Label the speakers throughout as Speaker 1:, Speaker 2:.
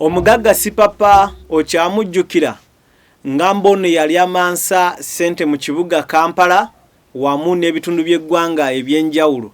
Speaker 1: Omugagga Sipapa okyamujjukira ngamba ono yali amansa sente mu kibuga Kampala wamu n'ebitundu by'eggwanga ebyenjawulo.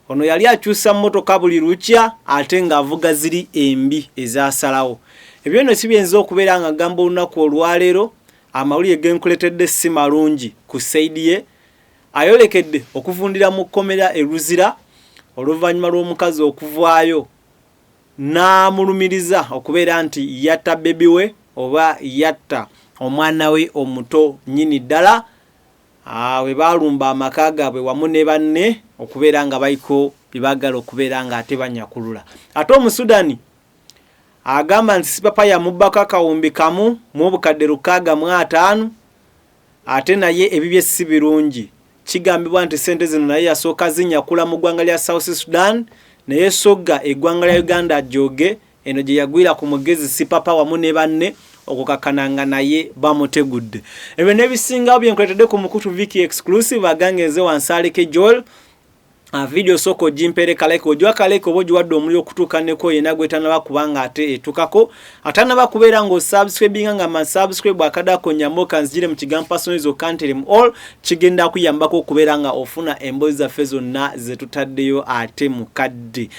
Speaker 1: Ono yali akyusa mmotoka buli lukya ate ng'avuga ziri embi ezasalawo. Ebyo nno si byenza okubeera nga gamba olunaku olwaleero amawulire genkuletedde si malungi ku saidi ye. Ayolekedde okuvundira mu kkomera e Luzira oluvannyuma lw'omukazi okuvaayo n'amulumiriza okubeera nti yatta Bibi we oba yatta omwana we omuto nnyini ddala. We baalumba amaka gaabwe wamu ne banne okubeera nga bayiko bibagala okubeera nga ate banyakulula. Ate Omusudani agamba nti Sipapa yamubbako akawumbi kamu mu obukadde 650 ate naye ebibye si birungi. Kigambibwa nti sente zino naye yasooka zinyakula mu ggwanga lya South Sudan naye sogga eggwanga lya Uganda joge eno gye yagwira ku mugezi Sipapa wamu ne banne okukakananga naye bamutegudde. Ebyo n'ebisingawo byenkuletedde ku Mukutu Viki exclusive agangenze Wansaleke Joel. Video soko jimpere kaleko ojwa kaleko boji wadde omulio kutuka neko yena gwetana bakubanga ate etukako atana bakubeera ngo subscribing nga man subscribe akada ko nyamoka nzire mu kigampa personalizo kanterem all kigenda kuyambako kubeera nga ofuna embozi za fezo na zetutaddeyo ate mukadde.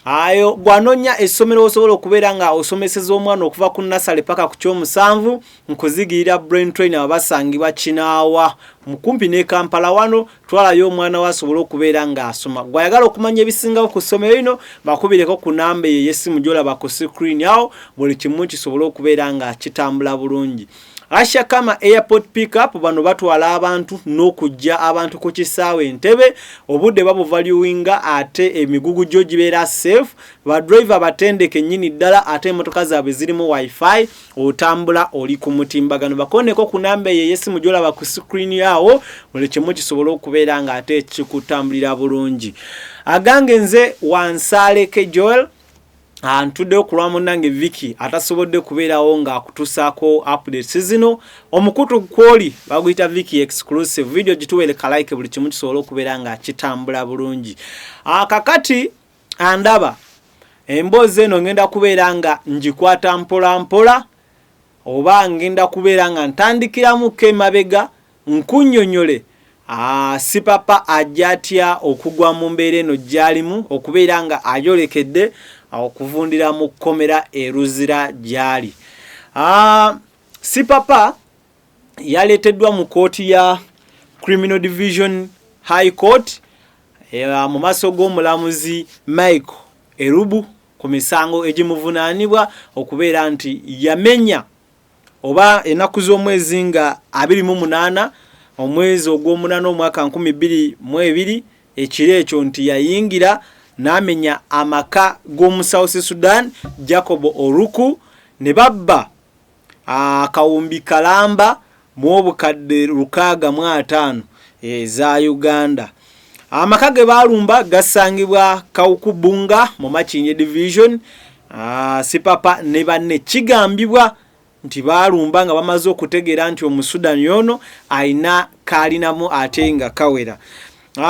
Speaker 1: Ayo gwanonya essomero osobola okubeera nga osomeseza omwana okuva ku nasale paka ku kyomusanvu nkuzigirira brain train abasangibwa Kinaawa mukumpi ne Kampala wano twalayo omwana wasobola okubeera nga asoma. Gwayagala okumanya ebisingawo ku ssomero lino bakubireko ku namba y'essimu gy'olaba ku screen yawo buli kimu kisobola okubeera nga kitambula bulungi. Asha kama airport pickup bano batwala abantu n'okujja abantu ku kisaawe Entebbe obudde babuvaluinga ate emigugu gyo gibeera safe ba driver batendeke nnyini ddala ate emmotoka zaabwe zirimu wifi otambula oli ku mutimbagano. Bakoneko ku namba y'essimu gy'olaba ku screen yawo buli kimu kisobola okubeera nga ate kikutambulira bulungi. Agange nze Wansaleke Joel antudde okulwamu nange Viki atasobodde kubeerawo nga akutusaako updates zino. Omukutu kwoli baguyita Viki exclusive video gituweereka like buli kimu kisobola okubeera nga kitambula bulungi. Kakati andaba emboozi eno ngenda kubeera nga ngikwata mpola mpola oba ngenda kubeera nga ntandikiramuko emabega nkunnyonnyole Sipapa ajja atya okugwa mu mbeera eno gy'alimu okubeera nga ayolekedde okuvundira mu kkomera e Luzira gyali. Sipapa yaleeteddwa mu kooti ya Criminal Division High Court mu maaso g'omulamuzi Michael Erubu ku misango egimuvunaanibwa okubeera nti yamenya oba ennaku z'omwezi nga 28 omwezi ogw'omunana omwaka 2022 ekiro ekyo nti yayingira n'amenya amaka g'omu South Sudan Jacob Oruku ne babba akawumbi kalamba mu obukadde 650 eza Uganda. Amaka ge baalumba gasangibwa Kawukubunga mu Makinye Division. Sipapa ne banne kigambibwa nti baalumba nga bamaze okutegeera nti Omusudan yono ayina kalinamu ate nga kawera.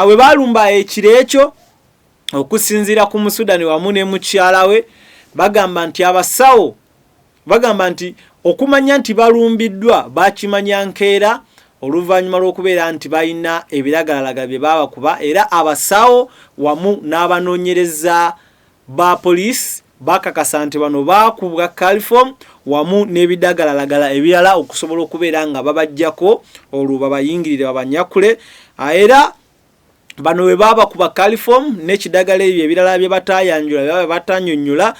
Speaker 1: We baalumba ekiro ekyo okusinzira ku Musudani wamu ne mukyala we bagamba nti abasawo bagamba nti okumanya nti balumbiddwa bakimanya nkeera oluvannyuma lw'okubeera nti balina ebiragalalagala bye babakuba era abasawo wamu n'abanoonyereza ba poliisi bakakasa nti bano baakubwa caliform wamu n'ebidagalalagala ebirala okusobola okubeera nga babajjako olwo babayingirire babanyakule era bano we baba kuba caliform n'ekidagala ebyo ebirala bye batayanjula bye batanyonnyola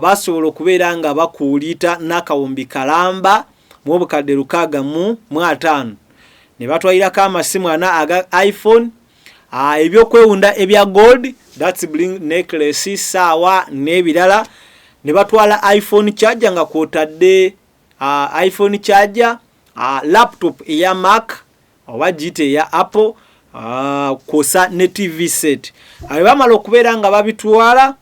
Speaker 1: basobola okubeera nga bakuulita n'akawumbi kalamba mu obukadde 650 ne batwalirako amasimu ana aga iPhone ebyokwewunda ebya gold that's bling necklace saawa n'ebirala ne batwala iPhone charger nga kwotadde iPhone charger laptop eya Mac oba gite ya Apple kosa ne TV set. Bamala okubeera nga babitwala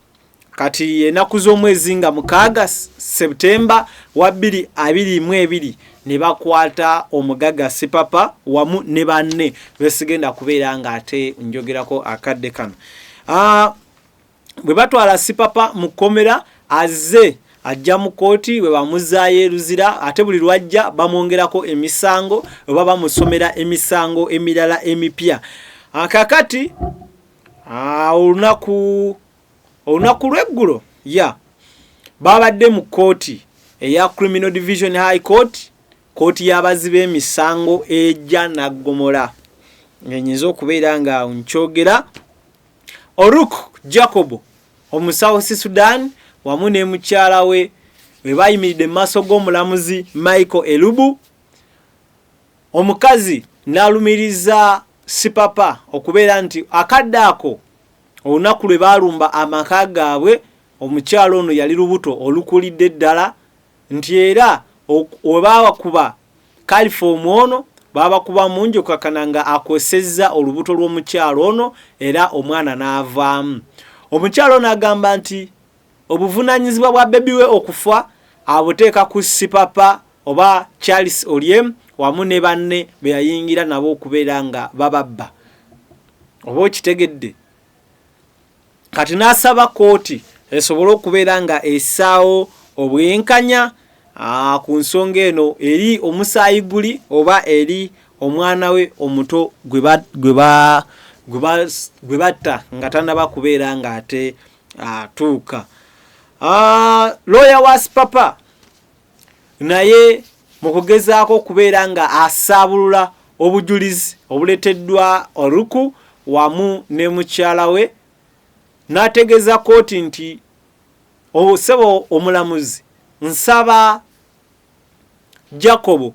Speaker 1: kati ennaku z'omwezi nga 6 September 2022 ne bakwata omugagga Sipapa wamu ne banne besigenda kubeera nga ate njogerako akadde kano. Bwe batwala Sipapa mu kkomera azze ajja mu kooti we bamuzaayo eruzira ate buli lwajja bamwongerako emisango oba bamusomera emisango emirala emipya. Kakati olunaku lw'eggulo babadde mu kooti eya Criminal Division High Court, kooti y'abazi b'emisango ejja Naggomola. Nnyinza okubeera nga nkyogera Oruk Jacob omusawo Sudan wamu ne mukyala we bayimiridde mu maaso g'omulamuzi Michael Elubu. Omukazi n'alumiriza Sipapa okubeera nti akadde ako olunaku lwe baalumba amaka gaabwe omukyala ono yali lubuto olukulidde ddala, nti era webawakuba California ono babakuba munjo kakananga akosezza olubuto lw'omukyala ono era omwana n'avaamu. Omukyala ono agamba nti obuvunanyizibwa bwa bebi we okufa abuteeka ku Sipapa oba Charles Oliem wamu ne banne be yayingira nabo okubeera nga bababba. Oba okitegedde? Kati n'asaba kooti esobole okubeera nga essaawo obwenkanya ku nsonga eno eri omusaayi guli oba eri omwana we omuto gwe batta nga tannaba kubeera nga ate atuuka. Lawyer wa Sipapa naye mu kugezaako okubeera nga asaabulula obujulizi obuleeteddwa Oruku wamu ne mukyala we n'ategeeza kooti nti ssebo omulamuzi, nsaba Jacob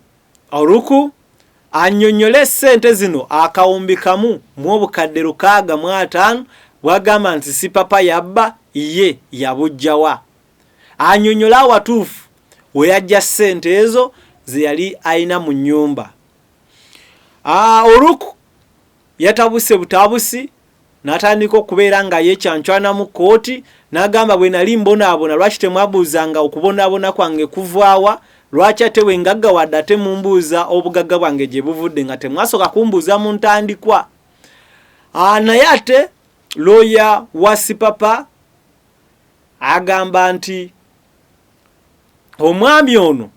Speaker 1: Oruku annyonnyole ssente zino akawumbi kamu mu obukadde 650 bw'agamba nti Sipapa yabba ye yabujjawa. Annyonnyola awatuufu we yajja ssente ezo ze yali ayina mu nnyumba. Oruku yatabuse butabusi n'atandika okubeera nga yeekyancwana mu kooti n'agamba bwe nali mbonaabona lwaki temwabuuzanga okubonaabona kwange kuvaawa, lwaki ate bwe ngaggawadde ate mumbuuza obugagga bwange gye buvudde nga temwasooka kumbuuza mu ntandikwa. Naye ate lawyer wa Sipapa agamba nti omwami ono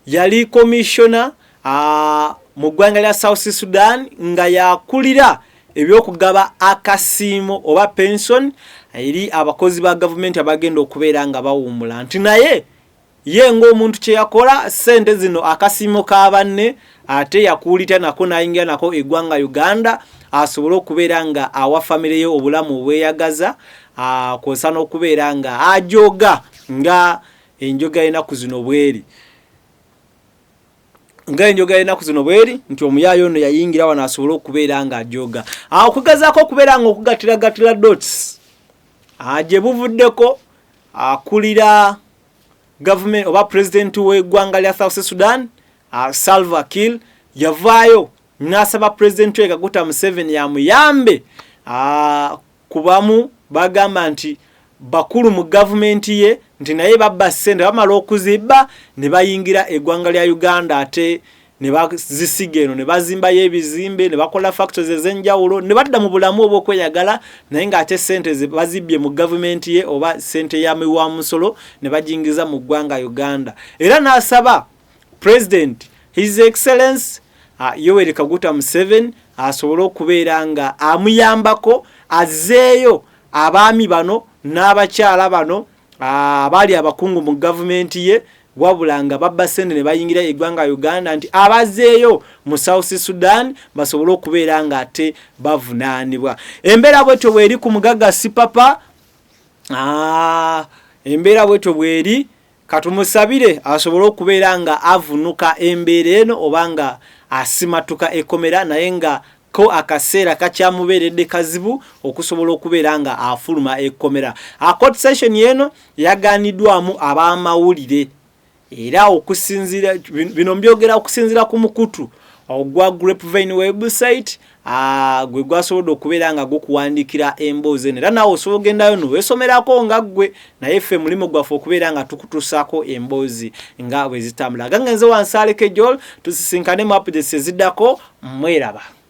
Speaker 1: yali komishona mu ggwanga lya South Sudan nga yakulira ebyokugaba akasiimo oba pension eri abakozi ba gavumenti abagenda okubeera nga bawummula, nti naye ye ng'omuntu kye yakola ssente zino akasiimo ka banne ate yakuulita nako n'ayingira nako eggwanga Uganda asobole okubeera nga awa famire ye obulamu obweyagaza, kwosa n'okubeera nga ajoga nga enjoga y'ennaku zino bweri. Nti omuyaayo ono yayingira wano asobole okubeera nga ajoga. Okugezaako okubeera nga okugatiragatira dots gye buvuddeko akulira government oba president w'eggwanga lya South Sudan Salva Kiir yavaayo n'asaba president we Kaguta Museveni yamuyambe kubamu bagamba nti bakulu mu gavumenti ye nti naye babba ssente bamala okuzibba ne bayingira eggwanga lya Uganda ate ne bazisiga eno ne bazimbayo ebizimbe ne bakola factories ez'enjawulo ne badda mu bulamu obw'okweyagala, naye ng'ate ssente ze bazibbye mu gavumenti ye oba ssente ya miwa musolo ne bajingiza mu ggwanga Uganda. Era n'asaba President His Excellency Yoweri Kaguta Museveni asobole okubeera nga amuyambako azzeeyo abaami bano n'abakyala bano abaali abakungu mu gavumenti ye wabula nga babba ssente ne bayingira eggwanga Uganda, nti abazeeyo mu South Sudan basobole okubeera nga ate bavunaanibwa. Embeera bwetyo bweri ku mugagga Sipapa, embeera bwetyo bweri katumusabire asobole okubeera nga avunuka embeera eno oba nga asimatuka ekomera, naye nga ko akaseera kakyamubeeredde kazibu okusobola okubeera nga afuluma ekomera. Court session yeno yaganiddwamu ab'amawulire era okusinzira bino mbyogera okusinzira ku mukutu ogwa Grapevine website gwe gwasobodde okubeera nga gukuwandikira emboozi era nawe osobola ogendayo noweesomerako nga ggwe, naye ffe mulimu gwaffe okubeera nga tukutuusaako emboozi nga bwe zitambula. Gangenze wansi Aleke Joel, tusisinkane mu updates eziddako. Mweraba.